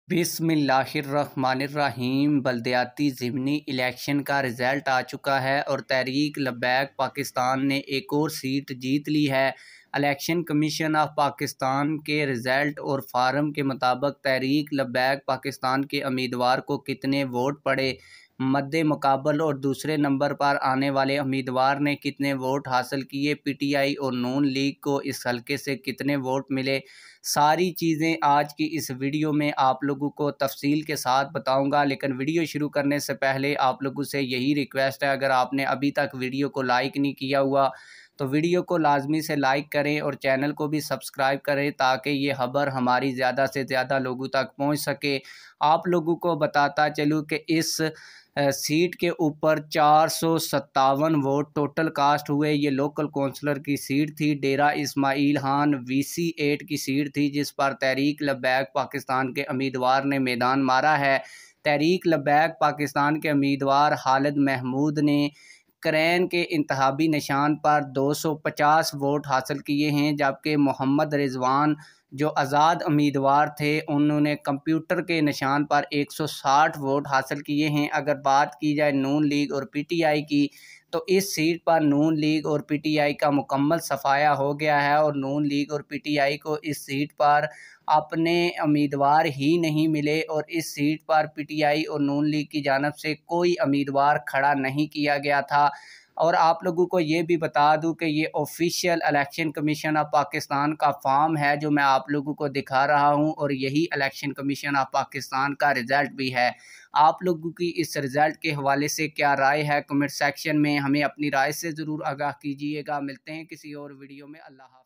बिस्मिल्लाहिर्रहमानिर्रहीम। बल्दियाती ज़िमनी इलेक्शन का रिज़ल्ट आ चुका है और तहरीक लब्बैक पाकिस्तान ने एक और सीट जीत ली है। इलेक्शन कमीशन ऑफ पाकिस्तान के रिज़ल्ट और फार्म के मुताबिक तहरीक लब्बैक पाकिस्तान के उम्मीदवार को कितने वोट पड़े, मद्दे मुकाबल और दूसरे नंबर पर आने वाले उम्मीदवार ने कितने वोट हासिल किए, पीटीआई और नून लीग को इस हल्के से कितने वोट मिले, सारी चीज़ें आज की इस वीडियो में आप लोगों को तफसील के साथ बताऊंगा। लेकिन वीडियो शुरू करने से पहले आप लोगों से यही रिक्वेस्ट है, अगर आपने अभी तक वीडियो को लाइक नहीं किया हुआ तो वीडियो को लाजमी से लाइक करें और चैनल को भी सब्सक्राइब करें ताकि ये खबर हमारी ज़्यादा से ज़्यादा लोगों तक पहुंच सके। आप लोगों को बताता चलूँ कि इस सीट के ऊपर 457 वोट टोटल कास्ट हुए। ये लोकल कौंसलर की सीट थी। डेरा इस्माइल खान VC8 की सीट थी जिस पर तहरीक लब्बैक पाकिस्तान के उम्मीदवार ने मैदान मारा है। तहरीक लब्बैक पाकिस्तान के उम्मीदवार खालिद महमूद ने करैन के इंतखाबी निशान पर 250 वोट हासिल किए हैं, जबकि मोहम्मद रिजवान जो आज़ाद उम्मीदवार थे उन्होंने कंप्यूटर के निशान पर 160 वोट हासिल किए हैं। अगर बात की जाए नून लीग और पीटीआई की तो इस सीट पर नून लीग और पीटीआई का मुकम्मल सफाया हो गया है और नून लीग और पीटीआई को इस सीट पर अपने उम्मीदवार ही नहीं मिले और इस सीट पर पीटीआई और नून लीग की जानिब से कोई उम्मीदवार खड़ा नहीं किया गया था। और आप लोगों को ये भी बता दूं कि ये official election commission of Pakistan का फॉर्म है जो मैं आप लोगों को दिखा रहा हूं और यही इलेक्शन कमीशन ऑफ पाकिस्तान का रिज़ल्ट भी है। आप लोगों की इस रिज़ल्ट के हवाले से क्या राय है, कमेंट सेक्शन में हमें अपनी राय से ज़रूर आगाह कीजिएगा। मिलते हैं किसी और वीडियो में। अल्लाह।